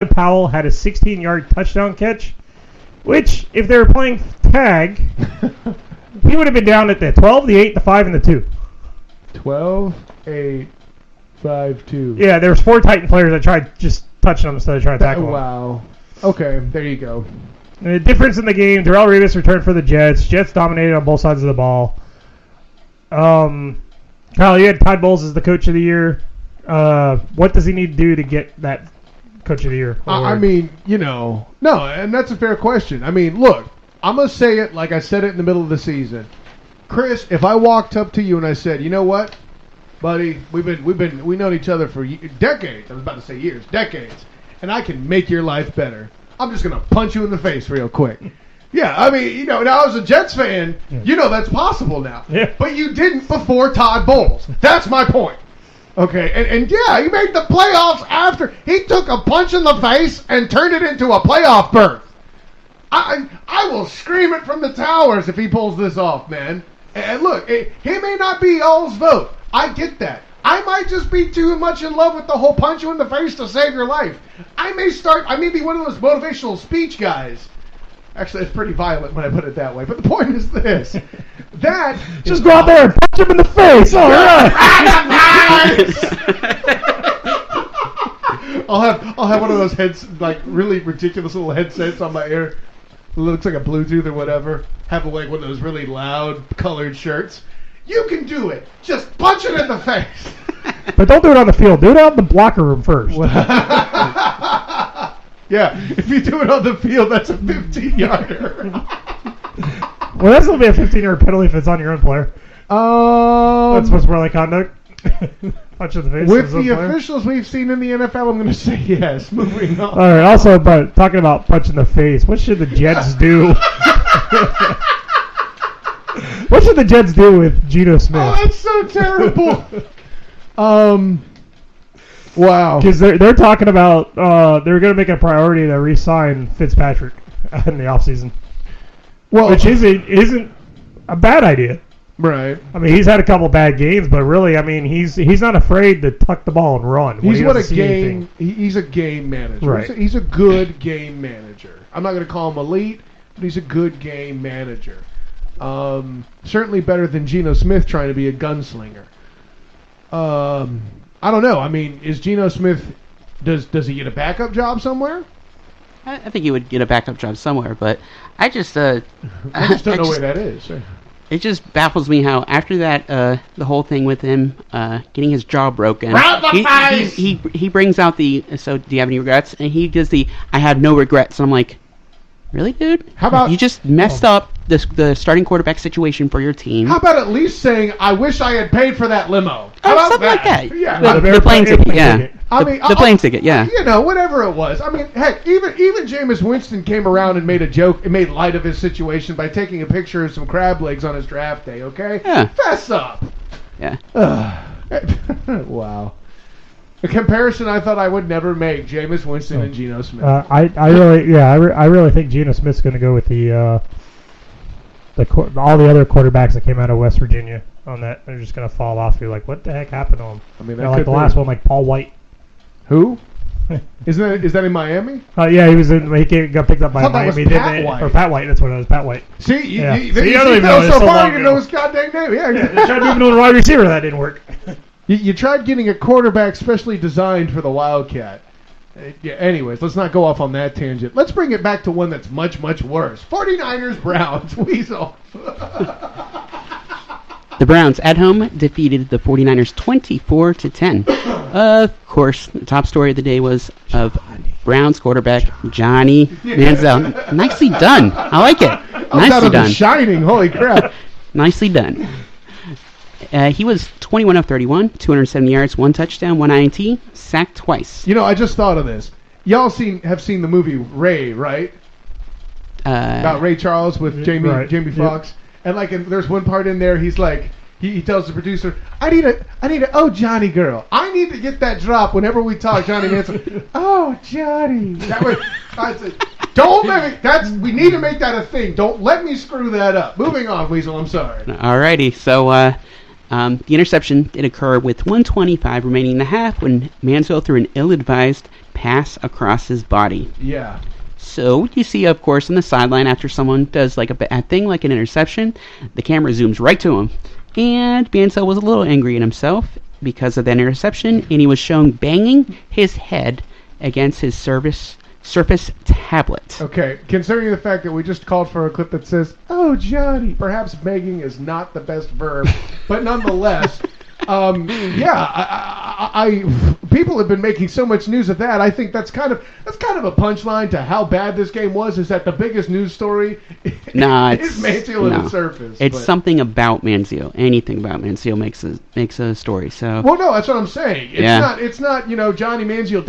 Powell had a 16-yard touchdown catch, which, if they were playing tag, he would have been down at the 12, the 8, the 5, and the 2. 12, 8, 5, 2. Yeah, there was 4 Titan players that tried just touching him instead of trying to tackle him. Wow. Okay, there you go. And the difference in the game, Darrelle Revis returned for the Jets. Jets dominated on both sides of the ball. Kyle, you had Todd Bowles as the coach of the year. What does he need to do to get that coach of the year? I mean, no, and that's a fair question. I mean, look, I'm going to say it like I said it in the middle of the season. Chris, if I walked up to you and I said, you know what, buddy, we've known each other for decades. I was about to say years, decades, and I can make your life better. I'm just going to punch you in the face real quick. Yeah, I mean, now as a Jets fan, that's possible now. Yeah. But you didn't before Todd Bowles. That's my point. Okay, and yeah, he made the playoffs after. He took a punch in the face and turned it into a playoff berth. I will scream it from the towers if he pulls this off, man. And look, he may not be all's vote. I get that. I might just be too much in love with the whole punch you in the face to save your life. I may be one of those motivational speech guys. Actually, it's pretty violent when I put it that way. But the point is this. That just go out there and punch him in the face. All right. I'll have one of those heads, like really ridiculous little headsets on my ear. It looks like a Bluetooth or whatever. Have like one of those really loud colored shirts. You can do it. Just punch it in the face. But don't do it on the field. Do it out in the locker room first. Yeah, if you do it on the field, that's a 15-yarder. Well, that's going to be a 15-yard penalty if it's on your own player. That's supposed to be like conduct. Punch in the face. With the officials we've seen in the NFL, I'm going to say yes. Moving on. All right. Also, but talking about punch in the face, what should the Jets do? What should the Jets do with Geno Smith? Oh, that's so terrible. Wow. Because they're talking about they're going to make a priority to re-sign Fitzpatrick in the offseason. Well, which isn't a bad idea. Right. I mean, he's had a couple bad games, but really, I mean, he's not afraid to tuck the ball and run. He's a game manager. Right. He's a good game manager. I'm not going to call him elite, but he's a good game manager. Certainly better than Geno Smith trying to be a gunslinger. I don't know. I mean, is Geno Smith, does he get a backup job somewhere? I think he would get a backup job somewhere, but I just don't know where that is. It just baffles me how after that the whole thing with him getting his jaw broken, he brings out the so do you have any regrets? And he does the I have no regrets. And I'm like, really, dude? How about you just messed up the starting quarterback situation for your team? How about at least saying I wish I had paid for that limo? How about something like that? Yeah, the plane ticket. Yeah. I mean, the plane ticket, yeah. Whatever it was. I mean, heck, even Jameis Winston came around and made a joke and made light of his situation by taking a picture of some crab legs on his draft day, okay? Yeah. Fess up. Yeah. Wow. A comparison I thought I would never make, Jameis Winston and Geno Smith. I really think Geno Smith's going to go with all the other quarterbacks that came out of West Virginia on that. They're just going to fall off. You're like, what the heck happened to him? I mean, like the last one, like Paul White. Who? Is that in Miami? Yeah, he got picked up by Miami. Pat White. Or Pat White, that's what it was, Pat White. See, you don't even know. So far, you know his goddamn name. Yeah. They tried moving to the wide receiver, that didn't work. You tried getting a quarterback specially designed for the Wildcat. Anyways, let's not go off on that tangent. Let's bring it back to one that's much, much worse. 49ers, Browns, Weasel. The Browns at home defeated the 49ers 24-10. Of course, the top story of the day was of Browns quarterback Johnny Manziel. Nicely done. I like it. Nicely done. Shining. Holy crap. Nicely done. He was 21 of 31, 270 yards, 1 touchdown, 1 INT, sacked twice. I just thought of this. Y'all have seen the movie Ray, right? About Ray Charles with Jamie Foxx. Yep. And there's one part in there. He's like, he tells the producer, "I need a Johnny girl. I need to get that drop whenever we talk." Johnny Manson, "Oh Johnny." That was, I said, don't let me. We need to make that a thing. Don't let me screw that up. Moving on, Weasel. I'm sorry. Alrighty, so the interception did occur with 1:25 remaining in the half when Manziel threw an ill-advised pass across his body. Yeah. So you see, of course, on the sideline after someone does like a bad thing, like an interception, the camera zooms right to him. And Mansell was a little angry at himself because of that interception, and he was shown banging his head against his Surface tablet. Okay, considering the fact that we just called for a clip that says, "Oh, Johnny," perhaps begging is not the best verb, but nonetheless, people have been making so much news of that. I think that's kind of a punchline to how bad this game was. Is that the biggest news story? Is Mansell and the Surface? It's something about Mansell. Anything about Mansell makes a story. So. Well, no, that's what I'm saying. It's not. Johnny Manziel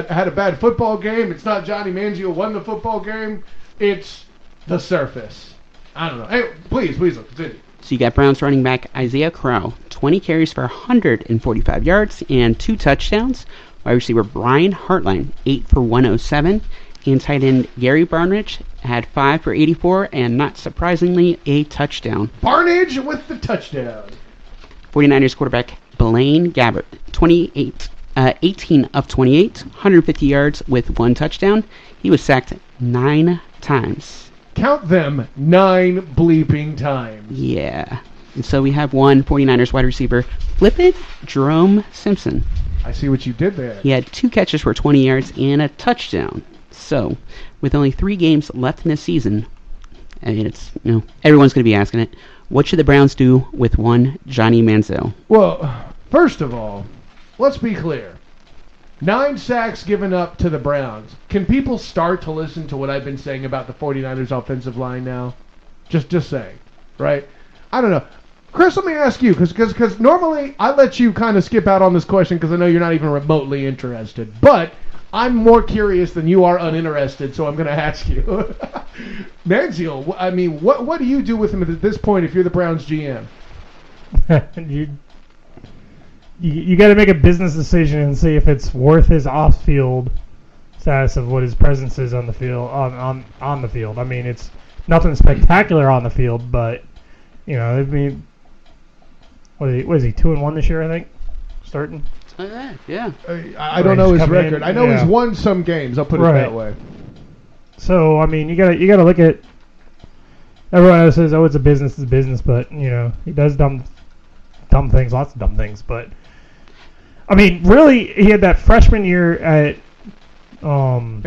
had a bad football game. It's not Johnny Manziel won the football game. It's the Surface. I don't know. Hey, please, Weasel, continue. So you got Browns running back Isaiah Crowell, 20 carries for 145 yards and 2 touchdowns. Wide receiver Brian Hartline, 8 for 107. And tight end Gary Barnidge had 5 for 84 and, not surprisingly, a touchdown. Barnidge with the touchdown. 49ers quarterback Blaine Gabbert, 18 of 28, 150 yards with 1 touchdown. He was sacked 9 times. Count them 9 bleeping times. Yeah. And so we have one 49ers wide receiver, Flippin' Jerome Simpson. I see what you did there. He had 2 catches for 20 yards and a touchdown. So, with only 3 games left in the season, and it's everyone's going to be asking it, what should the Browns do with one Johnny Manziel? Well, first of all, let's be clear. 9 sacks given up to the Browns. Can people start to listen to what I've been saying about the 49ers offensive line now? Just saying, right? I don't know. Chris, let me ask you, because normally I let you kind of skip out on this question because I know you're not even remotely interested. But I'm more curious than you are uninterested, so I'm going to ask you. Manziel, I mean, what do you do with him at this point if you're the Browns GM? You got to make a business decision and see if it's worth his off-field status of what his presence is on the field. On the field, I mean, it's nothing spectacular on the field, but I mean, what is he 2-1 this year? I think starting. Yeah. I don't know his record. I know he's won some games. I'll put it that way. So I mean, you gotta look at. Everyone else says, "Oh, it's a business," but he does dumb things, lots of dumb things, but. I mean, really, he had that freshman year at A&M,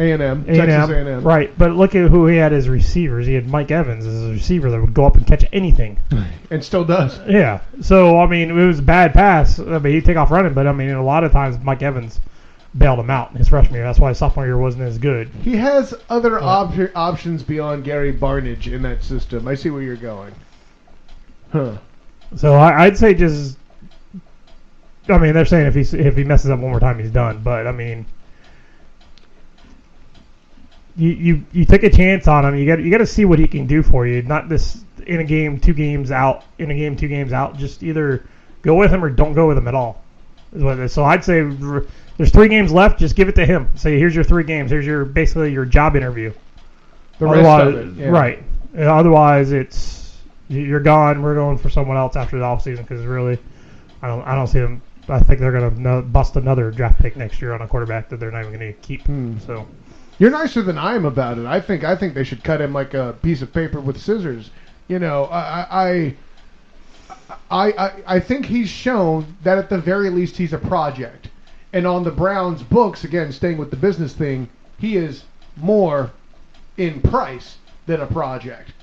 Texas A&M. Right, but look at who he had as receivers. He had Mike Evans as a receiver that would go up and catch anything. And still does. Yeah. So, I mean, it was a bad pass. I mean, he'd take off running, but, I mean, a lot of times Mike Evans bailed him out in his freshman year. That's why his sophomore year wasn't as good. He has other options beyond Gary Barnidge in that system. I see where you're going. Huh. So, I'd say just... I mean, they're saying if he messes up one more time, he's done. But I mean, you take a chance on him. You got to see what he can do for you. Not this in a game, 2 games out. In a game, 2 games out. Just either go with him or don't go with him at all. So I'd say there's 3 games left. Just give it to him. Say here's your 3 games. Here's basically your job interview. The rest of it, yeah. Right. Otherwise, it's you're gone. We're going for someone else after the offseason because really, I don't see them. I think they're going to bust another draft pick next year on a quarterback that they're not even going to keep. So, you're nicer than I am about it. I think they should cut him like a piece of paper with scissors. I think he's shown that at the very least he's a project. And on the Browns' books, again, staying with the business thing, he is more in price than a project.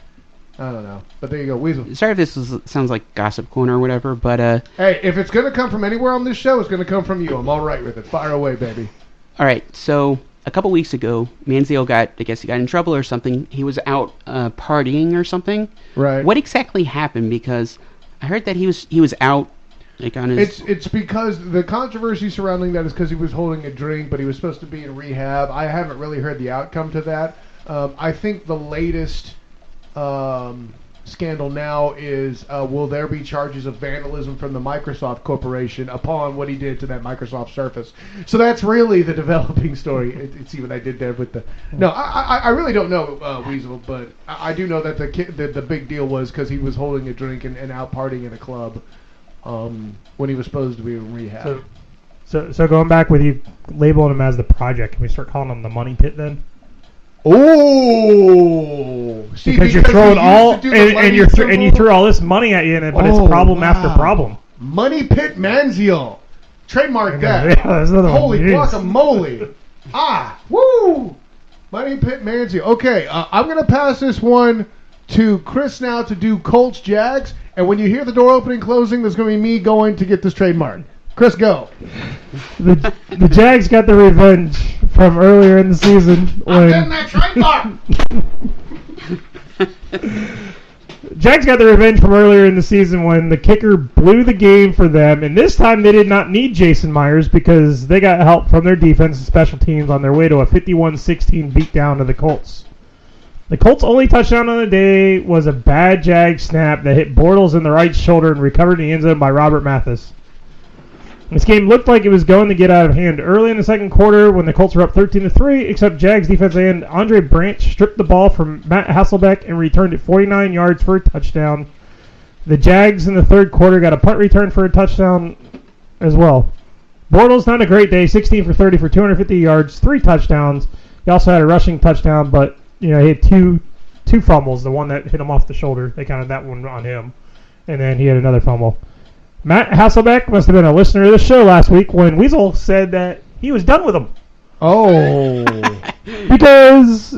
I don't know, but there you go, Weasel. Sorry if this sounds like Gossip Corner or whatever, but hey, if it's gonna come from anywhere on this show, it's gonna come from you. I'm all right with it. Fire away, baby. All right. So a couple weeks ago, Manziel got in trouble or something. He was out partying or something. Right. What exactly happened? Because I heard that he was out like on his. It's because the controversy surrounding that is because he was holding a drink, but he was supposed to be in rehab. I haven't really heard the outcome to that. I think the latest. Scandal now is will there be charges of vandalism from the Microsoft Corporation upon what he did to that Microsoft Surface? So that's really the developing story. See what I did there with the... No, I really don't know, Weasel, but I do know that the big deal was because he was holding a drink and out partying in a club when he was supposed to be in rehab. So going back with you labeling him as the project, can we start calling him the money pit then? Oh, see, Because you're we throwing used all to do the money you symbol. threw all this money at you in it, but it's problem after problem. Money Pit Manziel. Trademark that. Yeah, there's another one. Holy Jeez. guacamole. Woo! Money Pit Manziel. Okay, I'm going to pass this one to Chris now to do Colts Jags. And when you hear the door opening closing, there's going to be me going to get this trademark. Chris, go. The Jags got the revenge from earlier in the season I'm getting that trademark. Jags got the revenge from earlier in the season when the kicker blew the game for them, and this time they did not need Jason Myers because they got help from their defense and special teams on their way to a 51-16 beatdown of the Colts. The Colts' only touchdown on the day was a bad Jag snap that hit Bortles in the right shoulder and recovered in the end zone by Robert Mathis. This game looked like it was going to get out of hand early in the second quarter when the Colts were up 13-3, except Jags defensive end Andre Branch stripped the ball from Matt Hasselbeck and returned it 49 yards for a touchdown. The Jags in the third quarter got a punt return for a touchdown as well. Bortles not a great day, 16 for 30 for 250 yards, 3 touchdowns. He also had a rushing touchdown, but he had two fumbles. The one that hit him off the shoulder, they counted that one on him, and then he had another fumble. Matt Hasselbeck must have been a listener of the show last week when Weasel said that he was done with him. Oh. Because,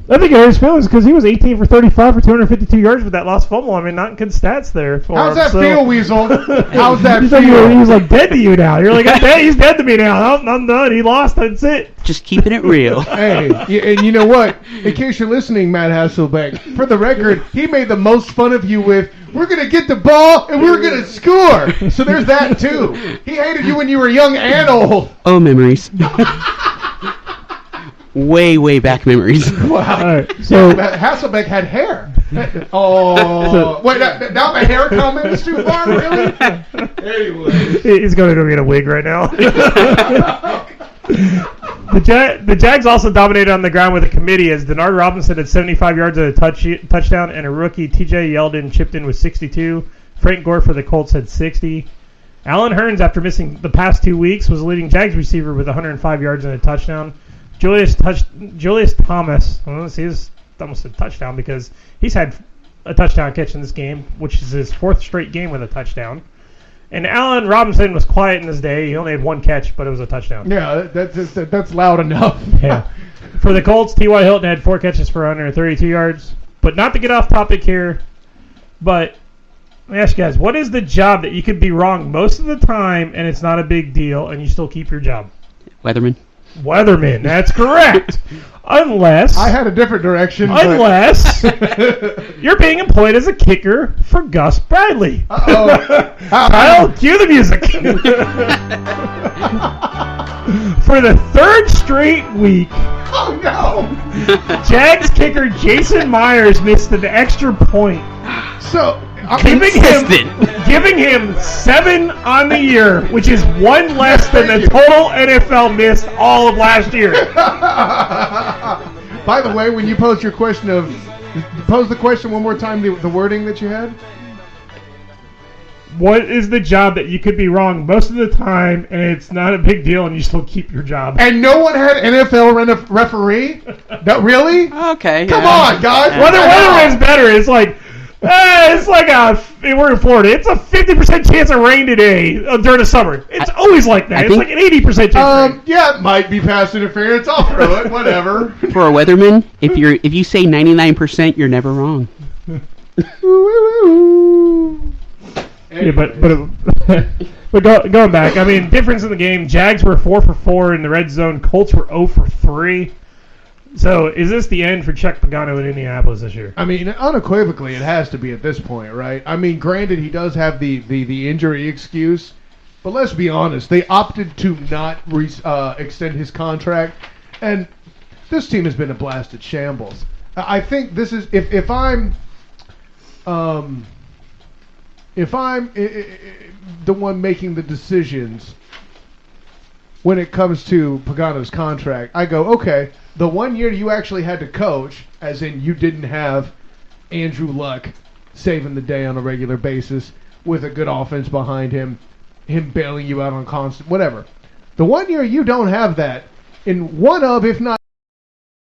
I think it hurt his feelings because he was 18 for 35 for 252 yards with that lost fumble. I mean, not good stats there for How's him. that feel, Weasel? How's that He feel? was like dead to you now. You're like, he's dead to me now. I'm done. He lost. That's it. Just keeping it real. Hey, and you know what? In case you're listening, Matt Hasselbeck, for the record, he made the most fun of you with, we're going to get the ball and we're going to score. So there's that, too. He hated you when you were young and old. Oh, memories. Way back memories. Wow. All right, so Hasselbeck had hair. Oh. Wait, now the hair comment is too far, really? Anyway. he's going to go get a wig right now. The Jags also dominated on the ground with a committee as Denard Robinson had 75 yards at a touchdown, and a rookie, TJ Yeldon, chipped in with 62. Frank Gore for the Colts had 60. Alan Hearns, after missing the past 2 weeks, was the leading Jags receiver with 105 yards and a touchdown. Julius Thomas, he's almost a touchdown because he's had a touchdown catch in this game, which is his 4th straight game with a touchdown. And Allen Robinson was quiet in his day. He only had 1 catch, but it was a touchdown. Yeah, that's loud enough. Yeah. For the Colts, T.Y. Hilton had 4 catches for 132 yards. But not to get off topic here, but let me ask you guys, what is the job that you could be wrong most of the time and it's not a big deal and you still keep your job? Weatherman. Weatherman, that's correct. Unless I had a different direction. Unless you're being employed as a kicker for Gus Bradley. Uh-oh. Kyle, cue the music. For the 3rd straight week, Oh, no. Jags kicker Jason Myers missed an extra point, So, giving him 7 on the year, which is 1 less than the total NFL missed all of last year. by the way, when you pose your question pose the question one more time, the wording that you had. What is the job that you could be wrong most of the time and it's not a big deal and you still keep your job? And no one had NFL referee? No, really? Okay. Come on, guys. Weatherman's better. It's like, we're in Florida. It's a 50% chance of rain today during the summer. It's always like that. It's like an 80% chance of rain. Yeah, it might be pass interference. I'll throw it. Whatever. For a weatherman, if you say 99%, you're never wrong. Yeah, but going back, I mean, difference in the game, Jags were 4 for 4 in the red zone. Colts were 0 for 3. So is this the end for Chuck Pagano in Indianapolis this year? I mean, unequivocally, it has to be at this point, right? I mean, granted, he does have the injury excuse, but let's be honest, they opted to not extend his contract, and this team has been a blasted shambles. I think this is if I'm the one making the decisions when it comes to Pagano's contract, I go, okay, the 1 year you actually had to coach, as in you didn't have Andrew Luck saving the day on a regular basis with a good offense behind him, him bailing you out on constant, whatever. The one year you don't have that, in one of, if not